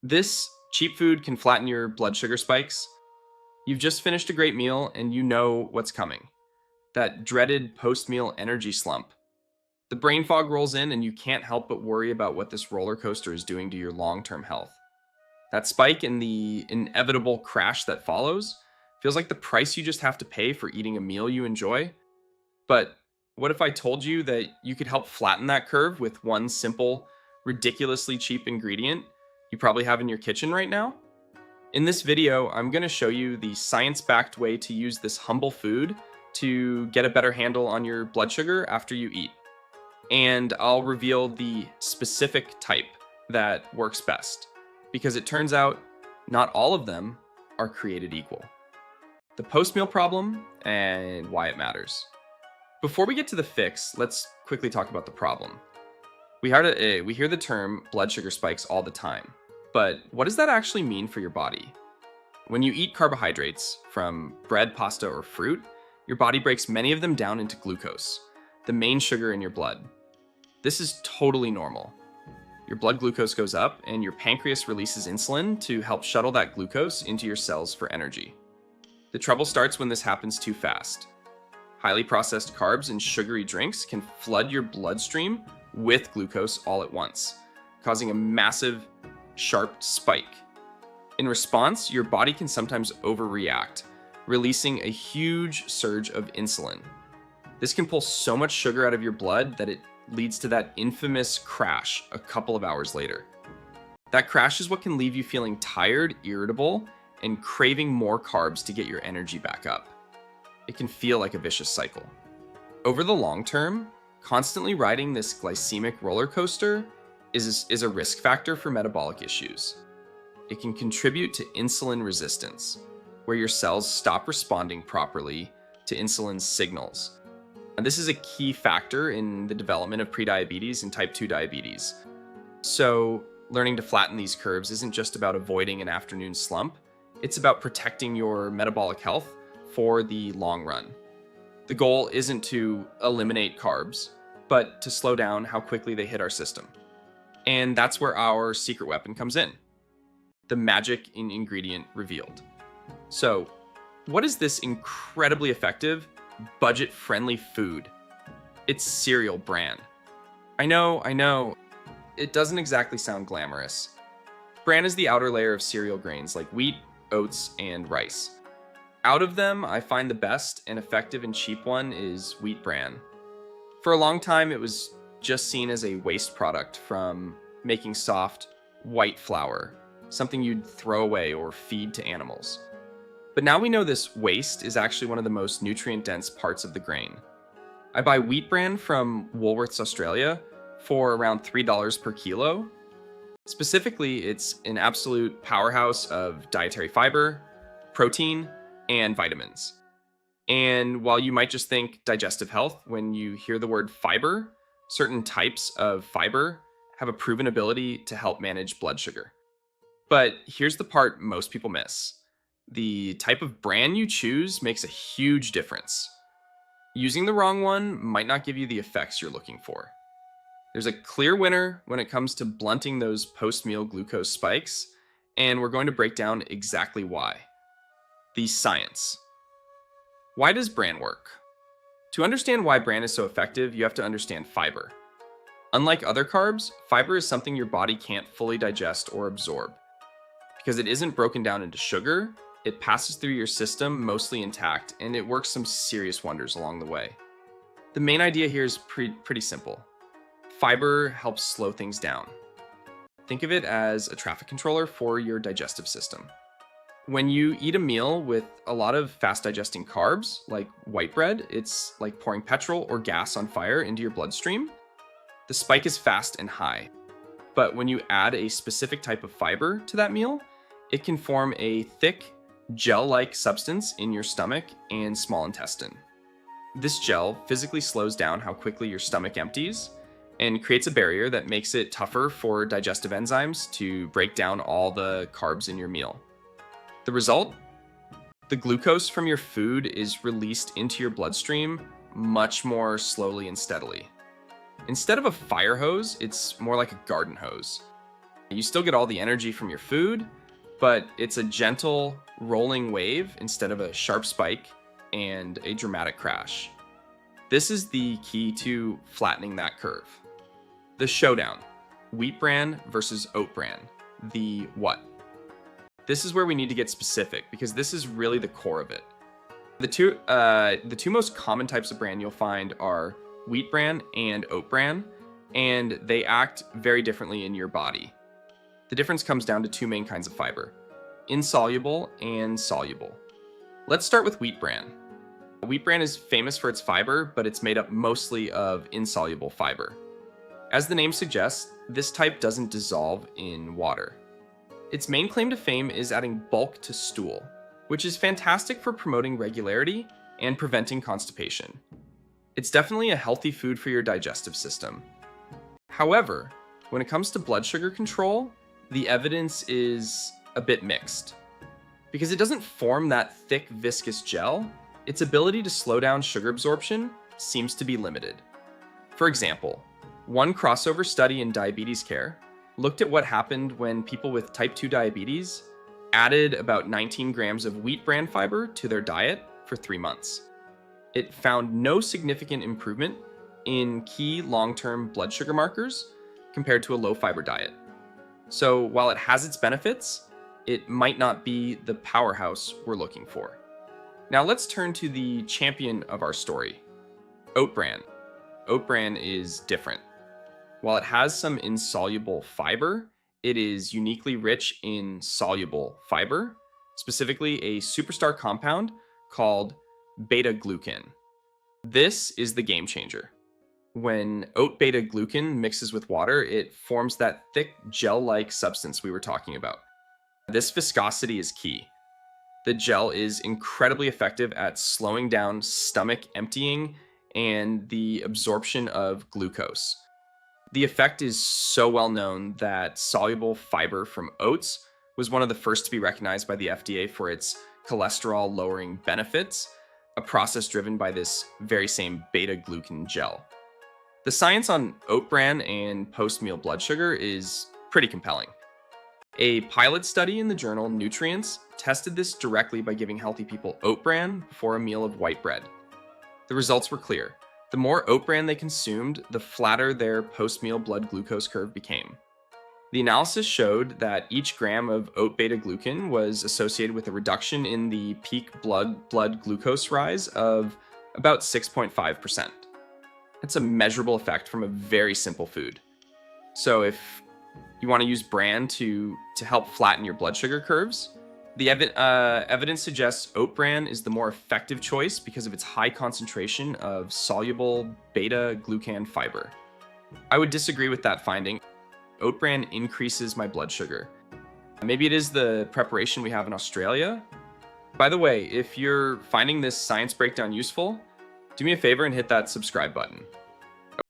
This cheap food can flatten your blood sugar spikes. You've just finished a great meal and you know what's coming. That dreaded post meal energy slump. The brain fog rolls in and you can't help but worry about what this roller coaster is doing to your long term health. That spike and the inevitable crash that follows feels like the price you just have to pay for eating a meal you enjoy. But what if I told you that you could help flatten that curve with one simple, ridiculously cheap ingredient you probably have in your kitchen right now? In this video, I'm going to show you the science-backed way to use this humble food to get a better handle on your blood sugar after you eat. And I'll reveal the specific type that works best, because it turns out not all of them are created equal. The post-meal problem and why it matters. Before we get to the fix, let's quickly talk about the problem. We hear the term blood sugar spikes all the time, but what does that actually mean for your body? When you eat carbohydrates from bread, pasta, or fruit, your body breaks many of them down into glucose, the main sugar in your blood. This is totally normal. Your blood glucose goes up, and your pancreas releases insulin to help shuttle that glucose into your cells for energy. The trouble starts when this happens too fast. Highly processed carbs and sugary drinks can flood your bloodstream with glucose all at once, causing a massive, sharp spike. In response, your body can sometimes overreact, releasing a huge surge of insulin. This can pull so much sugar out of your blood that it leads to that infamous crash a couple of hours later. That crash is what can leave you feeling tired, irritable, and craving more carbs to get your energy back up. It can feel like a vicious cycle. Over the long term, constantly riding this glycemic roller coaster is a risk factor for metabolic issues. It can contribute to insulin resistance, where your cells stop responding properly to insulin's signals. And this is a key factor in the development of prediabetes and type 2 diabetes. So, learning to flatten these curves isn't just about avoiding an afternoon slump, it's about protecting your metabolic health for the long run. The goal isn't to eliminate carbs, but to slow down how quickly they hit our system. And that's where our secret weapon comes in. The magic ingredient revealed. So, what is this incredibly effective, budget-friendly food? It's cereal bran. I know, it doesn't exactly sound glamorous. Bran is the outer layer of cereal grains like wheat, oats, and rice. Out of them, I find the best and effective and cheap one is wheat bran. For a long time, it was just seen as a waste product from making soft, white flour, something you'd throw away or feed to animals. But now we know this waste is actually one of the most nutrient-dense parts of the grain. I buy wheat bran from Woolworths, Australia, for around $3 per kilo. Specifically, it's an absolute powerhouse of dietary fiber, protein, and vitamins. And while you might just think digestive health when you hear the word fiber, certain types of fiber have a proven ability to help manage blood sugar. But here's the part most people miss. The type of bran you choose makes a huge difference. Using the wrong one might not give you the effects you're looking for. There's a clear winner when it comes to blunting those post-meal glucose spikes, and we're going to break down exactly why. The science. Why does bran work? To understand why bran is so effective, you have to understand fiber. Unlike other carbs, fiber is something your body can't fully digest or absorb. Because it isn't broken down into sugar, it passes through your system mostly intact, and it works some serious wonders along the way. The main idea here is pretty simple. Fiber helps slow things down. Think of it as a traffic controller for your digestive system. When you eat a meal with a lot of fast-digesting carbs, like white bread, it's like pouring petrol or gas on fire into your bloodstream. The spike is fast and high. But when you add a specific type of fiber to that meal, it can form a thick, gel-like substance in your stomach and small intestine. This gel physically slows down how quickly your stomach empties and creates a barrier that makes it tougher for digestive enzymes to break down all the carbs in your meal. The result? The glucose from your food is released into your bloodstream much more slowly and steadily. Instead of a fire hose, it's more like a garden hose. You still get all the energy from your food, but it's a gentle rolling wave instead of a sharp spike and a dramatic crash. This is the key to flattening that curve. The showdown: wheat bran versus oat bran. The what? This is where we need to get specific because this is really the core of it. The two most common types of bran you'll find are wheat bran and oat bran, and they act very differently in your body. The difference comes down to two main kinds of fiber: insoluble and soluble. Let's start with wheat bran. Wheat bran is famous for its fiber, but it's made up mostly of insoluble fiber. As the name suggests, this type doesn't dissolve in water. Its main claim to fame is adding bulk to stool, which is fantastic for promoting regularity and preventing constipation. It's definitely a healthy food for your digestive system. However, when it comes to blood sugar control, the evidence is a bit mixed. Because it doesn't form that thick, viscous gel, its ability to slow down sugar absorption seems to be limited. For example, one crossover study in diabetes care looked at what happened when people with type 2 diabetes added about 19 grams of wheat bran fiber to their diet for 3 months. It found no significant improvement in key long-term blood sugar markers compared to a low-fiber diet. So while it has its benefits, it might not be the powerhouse we're looking for. Now let's turn to the champion of our story, oat bran. Oat bran is different. While it has some insoluble fiber, it is uniquely rich in soluble fiber, specifically a superstar compound called beta-glucan. This is the game changer. When oat beta-glucan mixes with water, it forms that thick gel-like substance we were talking about. This viscosity is key. The gel is incredibly effective at slowing down stomach emptying and the absorption of glucose. The effect is so well known that soluble fiber from oats was one of the first to be recognized by the FDA for its cholesterol-lowering benefits, a process driven by this very same beta-glucan gel. The science on oat bran and post-meal blood sugar is pretty compelling. A pilot study in the journal Nutrients tested this directly by giving healthy people oat bran before a meal of white bread. The results were clear. The more oat bran they consumed, the flatter their post-meal blood glucose curve became. The analysis showed that each gram of oat beta-glucan was associated with a reduction in the peak blood glucose rise of about 6.5%. That's a measurable effect from a very simple food. So if you want to use bran to help flatten your blood sugar curves, the evidence suggests oat bran is the more effective choice because of its high concentration of soluble beta-glucan fiber. I would disagree with that finding. Oat bran increases my blood sugar. Maybe it is the preparation we have in Australia. By the way, if you're finding this science breakdown useful, do me a favor and hit that subscribe button.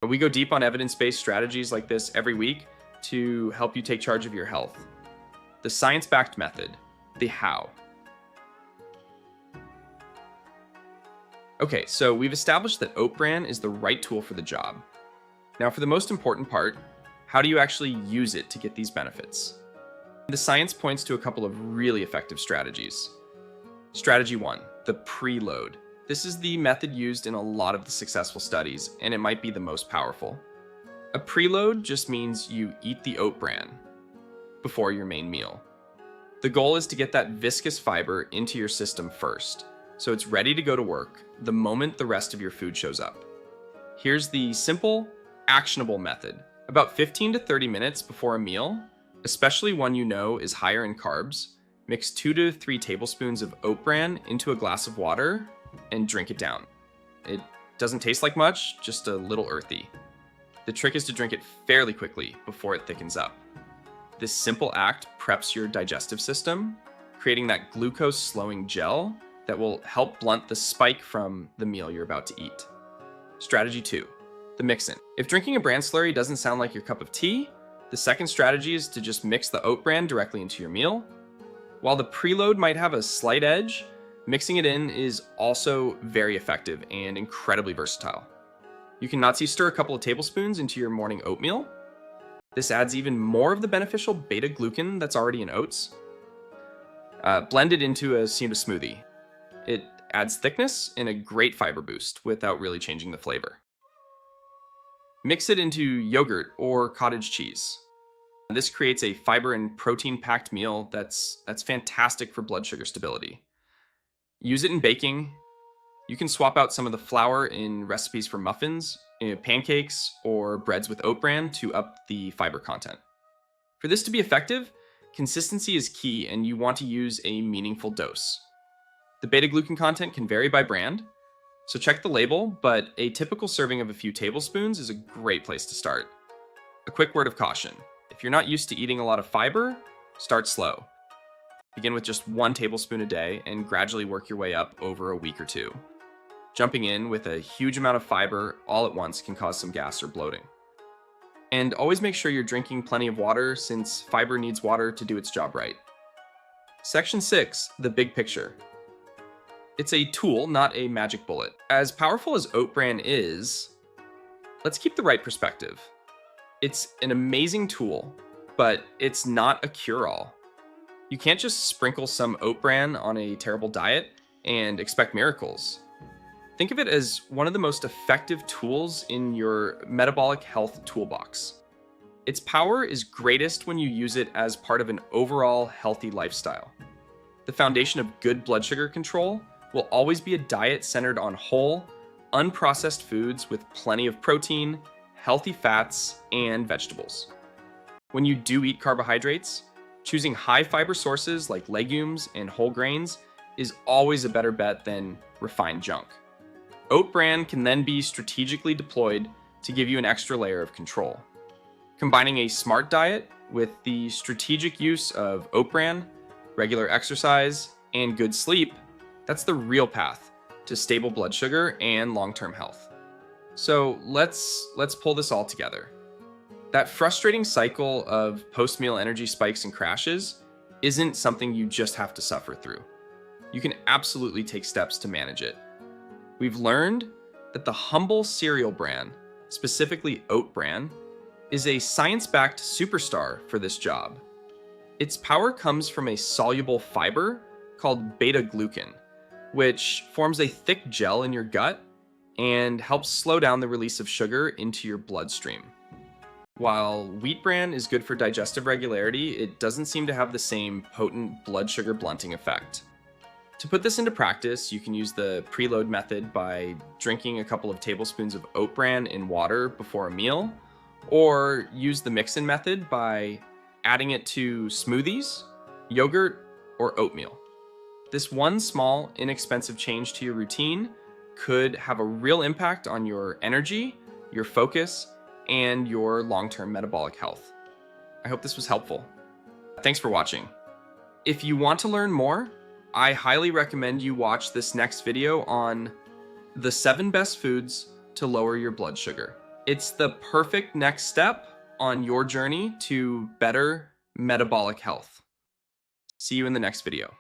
We go deep on evidence-based strategies like this every week to help you take charge of your health. The science-backed method. The how. Okay, so we've established that oat bran is the right tool for the job. Now for the most important part, how do you actually use it to get these benefits? The science points to a couple of really effective strategies. Strategy 1, the preload. This is the method used in a lot of the successful studies, and it might be the most powerful. A preload just means you eat the oat bran before your main meal. The goal is to get that viscous fiber into your system first, so it's ready to go to work the moment the rest of your food shows up. Here's the simple, actionable method. About 15 to 30 minutes before a meal, especially one you know is higher in carbs, mix 2 to 3 tablespoons of oat bran into a glass of water and drink it down. It doesn't taste like much, just a little earthy. The trick is to drink it fairly quickly before it thickens up. This simple act preps your digestive system, creating that glucose-slowing gel that will help blunt the spike from the meal you're about to eat. Strategy 2, the mix-in. If drinking a bran slurry doesn't sound like your cup of tea, the second strategy is to just mix the oat bran directly into your meal. While the preload might have a slight edge, mixing it in is also very effective and incredibly versatile. You can Nazi stir a couple of tablespoons into your morning oatmeal, This adds even more of the beneficial beta-glucan that's already in oats. Blend it into a smoothie. It adds thickness and a great fiber boost without really changing the flavor. Mix it into yogurt or cottage cheese. This creates a fiber and protein-packed meal that's fantastic for blood sugar stability. Use it in baking. You can swap out some of the flour in recipes for muffins, pancakes, or breads with oat bran to up the fiber content. For this to be effective, consistency is key, and you want to use a meaningful dose. The beta-glucan content can vary by brand, so check the label, but a typical serving of a few tablespoons is a great place to start. A quick word of caution. If you're not used to eating a lot of fiber, start slow. Begin with just 1 tablespoon a day and gradually work your way up over a week or 2. Jumping in with a huge amount of fiber all at once can cause some gas or bloating. And always make sure you're drinking plenty of water, since fiber needs water to do its job right. Section 6, the big picture. It's a tool, not a magic bullet. As powerful as oat bran is, let's keep the right perspective. It's an amazing tool, but it's not a cure-all. You can't just sprinkle some oat bran on a terrible diet and expect miracles. Think of it as one of the most effective tools in your metabolic health toolbox. Its power is greatest when you use it as part of an overall healthy lifestyle. The foundation of good blood sugar control will always be a diet centered on whole, unprocessed foods with plenty of protein, healthy fats, and vegetables. When you do eat carbohydrates, choosing high fiber sources like legumes and whole grains is always a better bet than refined junk. Oat bran can then be strategically deployed to give you an extra layer of control. Combining a smart diet with the strategic use of oat bran, regular exercise, and good sleep, that's the real path to stable blood sugar and long-term health. So let's pull this all together. That frustrating cycle of post-meal energy spikes and crashes isn't something you just have to suffer through. You can absolutely take steps to manage it. We've learned that the humble cereal bran, specifically oat bran, is a science-backed superstar for this job. Its power comes from a soluble fiber called beta-glucan, which forms a thick gel in your gut and helps slow down the release of sugar into your bloodstream. While wheat bran is good for digestive regularity, it doesn't seem to have the same potent blood sugar blunting effect. To put this into practice, you can use the preload method by drinking a couple of tablespoons of oat bran in water before a meal, or use the mix-in method by adding it to smoothies, yogurt, or oatmeal. This one small, inexpensive change to your routine could have a real impact on your energy, your focus, and your long-term metabolic health. I hope this was helpful. Thanks for watching. If you want to learn more, I highly recommend you watch this next video on the 7 best foods to lower your blood sugar. It's the perfect next step on your journey to better metabolic health. See you in the next video.